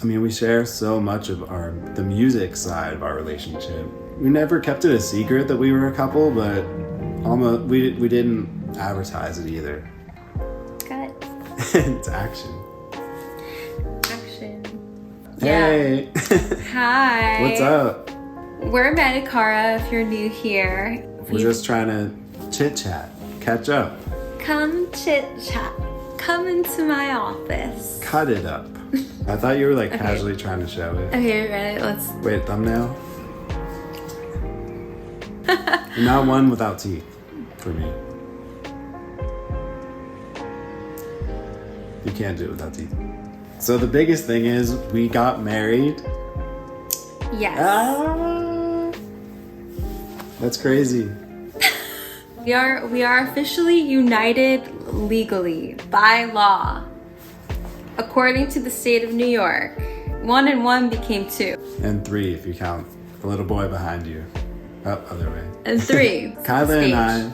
I mean, we share so much of the music side of our relationship. We never kept it a secret that we were a couple, but almost we didn't advertise it either. Cut. It's action. Action. Hey. Yeah. Hi. What's up? We're Nicola, if you're new here. We're just trying to chit chat, catch up. Come chit chat. Come into my office. Cut it up. I thought you were like casually trying to show it. Okay, ready? Let's. Wait, thumbnail? Not one without teeth for me. You can't do it without teeth. So the biggest thing is we got married. Yes. That's crazy. We are officially united legally by law. According to the state of New York, 1 and 1 became 2. And 3 if you count the little boy behind you. Oh, other way. And 3. Kyla and I,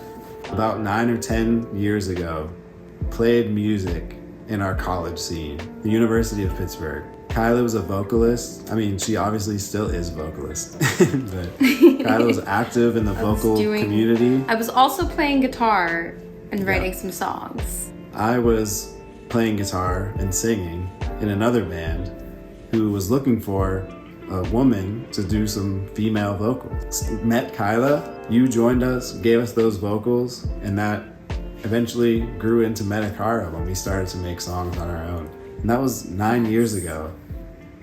about 9 or 10 years ago, played music in our college scene, the University of Pittsburgh. Kyla was a vocalist. I mean, she obviously still is a vocalist, but Kyla was active in the vocal community. I was also playing guitar and writing some songs. I was playing guitar and singing in another band who was looking for a woman to do some female vocals. Met Kyla, you joined us, gave us those vocals, and that eventually grew into Metakara when we started to make songs on our own. And that was 9 years ago.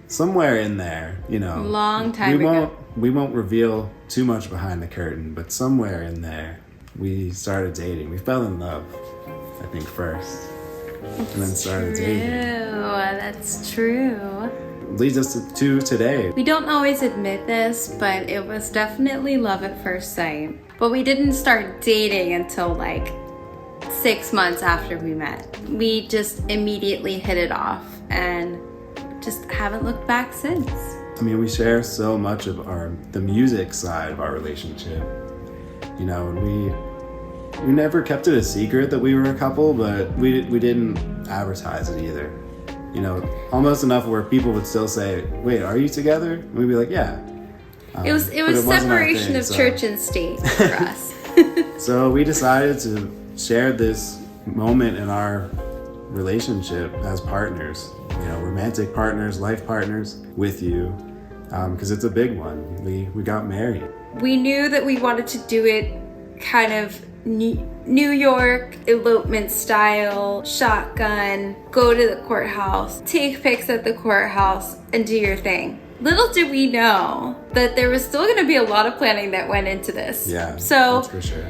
Somewhere in there, you know. Long time ago. We won't reveal too much behind the curtain, but somewhere in there, we started dating. We fell in love, I think, first. And then started dating. That's true. Leads us to today. We don't always admit this, but it was definitely love at first sight. But we didn't start dating until like 6 months after we met. We just immediately hit it off and just haven't looked back since. I mean, we share so much of the music side of our relationship. You know, and we never kept it a secret that we were a couple, but we didn't advertise it either. You know, almost enough where people would still say, "Wait, are you together?" And we'd be like, "Yeah." It was separation of church and state for us. So we decided to share this moment in our relationship as partners, you know, romantic partners, life partners with you, because it's a big one. We got married. We knew that we wanted to do it kind of New York elopement style, shotgun, go to the courthouse, take pics at the courthouse, and do your thing. Little did we know that there was still going to be a lot of planning that went into this. Yeah, so that's for sure.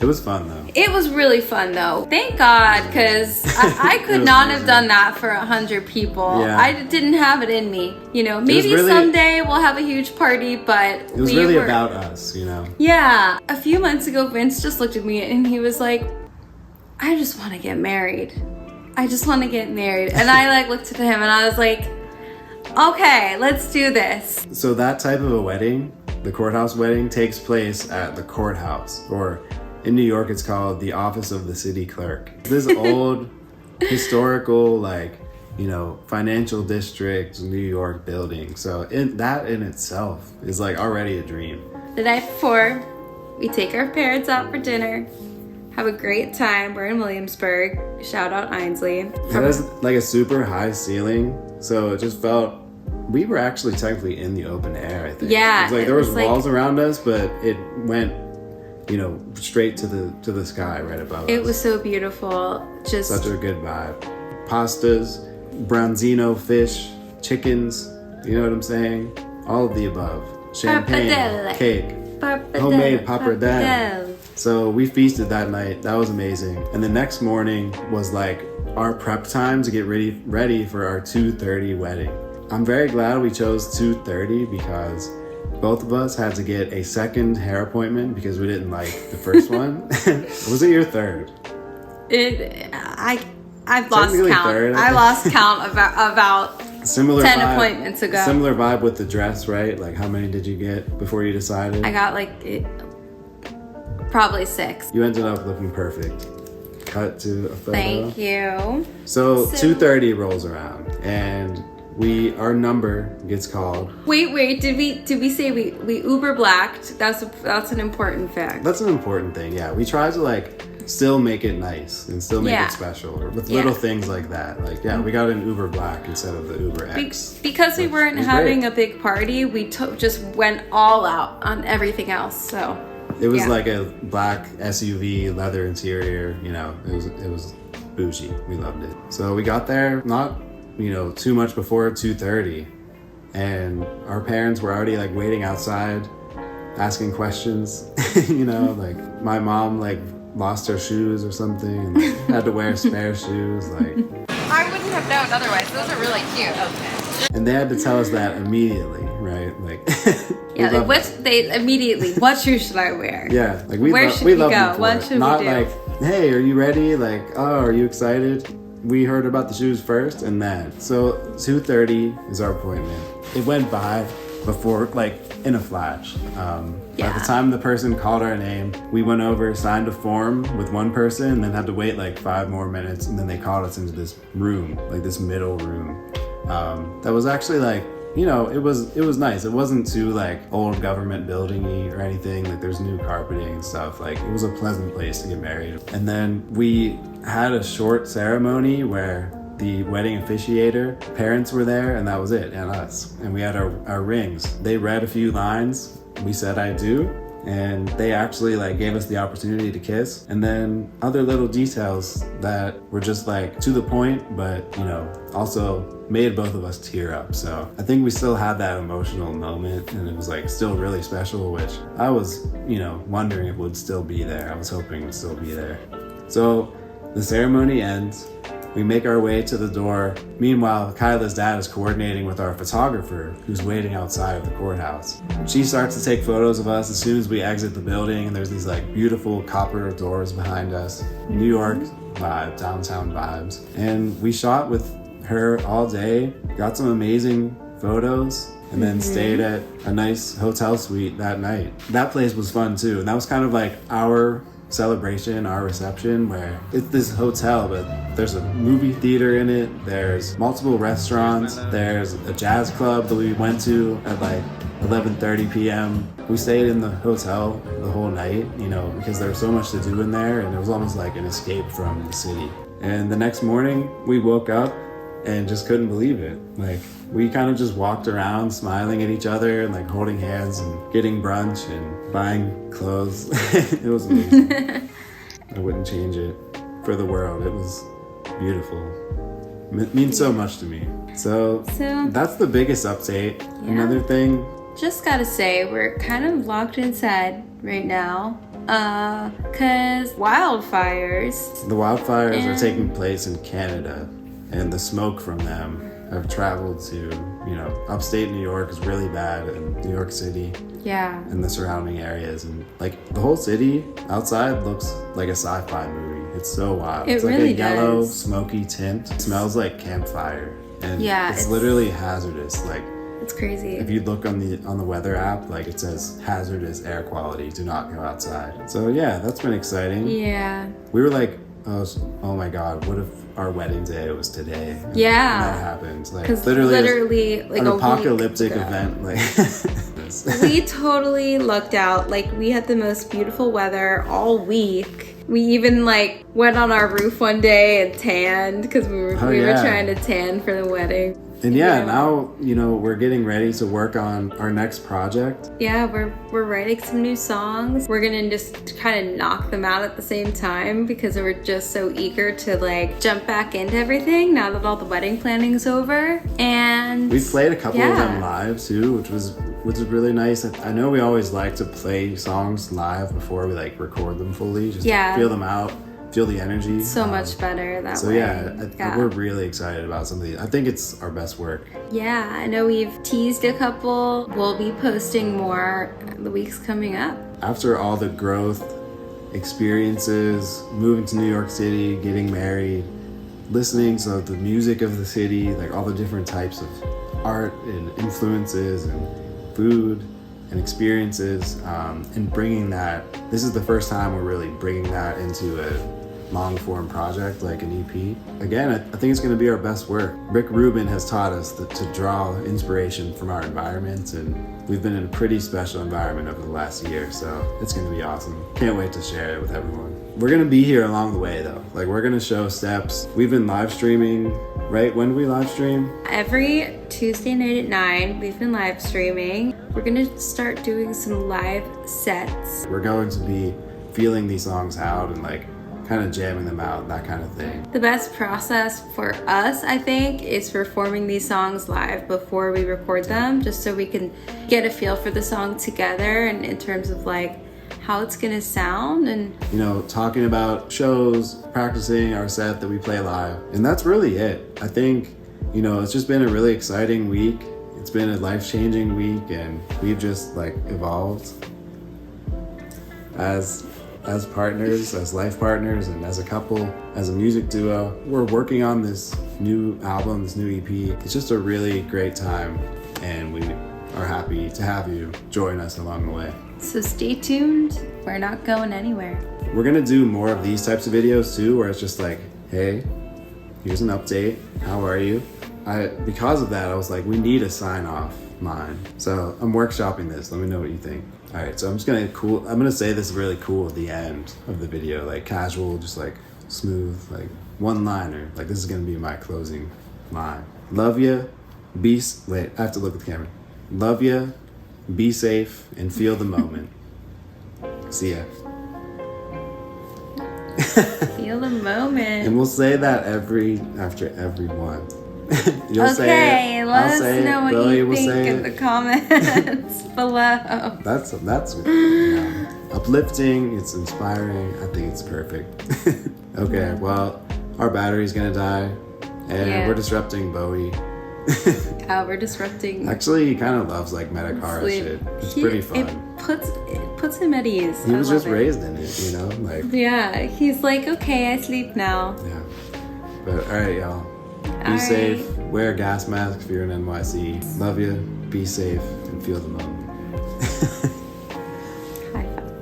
It was fun though. It was really fun though. Thank God, because I could not have done that for 100 people. Yeah. I didn't have it in me. You know, maybe someday we'll have a huge party, but it was really about us, you know? Yeah. A few months ago, Vince just looked at me and he was like, I just want to get married. I just want to get married. And I like looked at him and I was like, okay, let's do this. So that type of a wedding, the courthouse wedding, takes place at the courthouse, or in New York, it's called the Office of the City Clerk. This old, historical, like, you know, financial district, New York building. So that in itself is like already a dream. The night before, we take our parents out for dinner, have a great time. We're in Williamsburg. Shout out Ainsley. It has like a super high ceiling, so it just felt we were actually technically in the open air, I think. Yeah. It was like there was walls around us, but it went, you know, straight to the sky right above us. It was so beautiful. Just such a good vibe. Pastas, branzino fish, chickens, you know what I'm saying? All of the above. Champagne, cake, homemade pappardelle. So we feasted that night. That was amazing. And the next morning was like our prep time to get ready for our 2:30 wedding. I'm very glad we chose 2:30 because both of us had to get a second hair appointment because we didn't like the first one. Was it your third? I've lost count. Third, I lost count about similar 10 vibe, appointments ago. Similar vibe with the dress, right? Like how many did you get before you decided? I got like probably 6. You ended up looking perfect. Cut to a photo. Thank you. So 2:30 rolls around and our number gets called. Wait, did we say we Uber blacked? That's an important fact. That's an important thing, yeah. We try to like still make it nice and still make it special with little things like that. Like, we got an Uber Black instead of the Uber X. Because we weren't having a big party, we just went all out on everything else. So it was like a black SUV, leather interior. You know, it was bougie. We loved it. So we got there not too much before 2:30, and our parents were already like waiting outside, asking questions. Like my mom like lost her shoes or something and like, had to wear spare shoes. Like I wouldn't have known otherwise. Those are really cute. Okay. And they had to tell us that immediately, right? Like what shoe should I wear? Yeah, like where should we go? What should Not we do? like, hey, are you ready? Like, oh, are you excited? We heard about the shoes first, and then 2:30 is our appointment. It went by before, like, in a flash. By the time the person called our name, we went over, signed a form with one person, and then had to wait like 5 more minutes, and then they called us into this room, like this middle room. That was actually like, it was nice. It wasn't too like old government building-y or anything. Like there's new carpeting and stuff. Like it was a pleasant place to get married. And then we had a short ceremony where the wedding officiator, parents were there, and that was it, and us. And we had our rings. They read a few lines. We said, I do. And they actually like gave us the opportunity to kiss. And then other little details that were just like to the point, but also made both of us tear up. So I think we still had that emotional moment, and it was like still really special, which I was, wondering if it would still be there. I was hoping it would still be there. So the ceremony ends. We make our way to the door. Meanwhile, Kyla's dad is coordinating with our photographer who's waiting outside of the courthouse. She starts to take photos of us as soon as we exit the building, and there's these like beautiful copper doors behind us. New York vibe, downtown vibes. And we shot with her all day, got some amazing photos, and then stayed at a nice hotel suite that night. That place was fun too, and that was kind of like our celebration, our reception, where it's this hotel, but there's a movie theater in it, there's multiple restaurants, there's a jazz club that we went to at like 11:30 p.m. We stayed in the hotel the whole night, because there was so much to do in there, and it was almost like an escape from the city. And the next morning we woke up and just couldn't believe it. Like we kind of just walked around smiling at each other and like holding hands and getting brunch and buying clothes. It was amazing. I wouldn't change it for the world. It was beautiful. It means so much to me. So that's the biggest update. Yeah. Another thing. Just gotta say, we're kind of locked inside right now. Cause wildfires. The wildfires are taking place in Canada, and the smoke from them have traveled to, upstate New York is really bad, and New York City. Yeah. And the surrounding areas, and like the whole city outside looks like a sci-fi movie. It's so wild. It's like really a yellow, smoky tint. It smells like campfire, and it's literally hazardous. Like it's crazy. If you look on the weather app, like it says hazardous air quality. Do not go outside. So yeah, that's been exciting. Yeah. We were like, oh my God, what if our wedding day was today? Yeah. And that happened. Like literally like an apocalyptic event. Like we totally lucked out. Like we had the most beautiful weather all week. We even like went on our roof one day and tanned because we were trying to tan for the wedding. And now, we're getting ready to work on our next project. Yeah, we're writing some new songs. We're gonna just kind of knock them out at the same time because we're just so eager to like jump back into everything now that all the wedding planning's over. And we played a couple of them live too, which was really nice. I know we always like to play songs live before we like record them fully, just to feel them out. Feel the energy. So much better that way. So we're really excited about some of these. I think it's our best work. Yeah, I know we've teased a couple. We'll be posting more the weeks coming up. After all the growth, experiences, moving to New York City, getting married, listening to the music of the city, like all the different types of art and influences and food and experiences, and bringing that. This is the first time we're really bringing that into a long form project like an EP. Again, I think it's going to be our best work. Rick Rubin has taught us to draw inspiration from our environment, and we've been in a pretty special environment over the last year, so it's going to be awesome. Can't wait to share it with everyone. We're going to be here along the way though. Like, we're going to show steps. We've been live streaming, right? When do we live stream? Every Tuesday night at 9, we've been live streaming. We're gonna start doing some live sets. We're going to be feeling these songs out and like kind of jamming them out, that kind of thing. The best process for us, I think, is performing these songs live before we record them, just so we can get a feel for the song together and in terms of like how it's gonna sound, and you know, talking about shows, practicing our set that we play live. And that's really it. I think, you know, it's just been a really exciting week. It's been a life-changing week, and we've just like evolved as partners, as life partners, and as a couple, as a music duo. We're working on this new album, this new EP. It's just a really great time, and we are happy to have you join us along the way. So stay tuned. We're not going anywhere. We're gonna do more of these types of videos too, where it's just like, hey, here's an update. How are you? Because of that, I was like, we need a sign off line. So I'm workshopping this. Let me know what you think. All right, so I'm gonna say this really cool at the end of the video, like casual, just like smooth, like one liner. Like, this is gonna be my closing line. Love ya, wait, I have to look at the camera. Love ya, be safe, and feel the moment. See ya. Feel the moment. And we'll say that after every one. You'll okay, say it. let us know what you think in the comments below. That's you know, uplifting. It's inspiring. I think it's perfect. Okay, well, our battery's gonna die, and we're disrupting Bowie. We're disrupting. Actually, he kind of loves like Metacara shit. It's pretty fun. It puts him at ease. He was just raised in it, you know, like. Yeah, he's like, okay, I sleep now. Yeah, but all right, y'all. Be safe. Wear a gas mask if you're in NYC. Love you. Be safe and feel the moment. High five.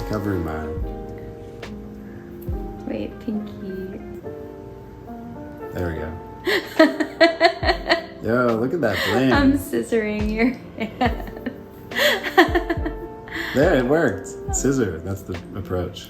Covering mine. Wait, pinky. There we go. Yo, look at that flame. I'm scissoring your hand. There, it worked. Scissor, that's the approach.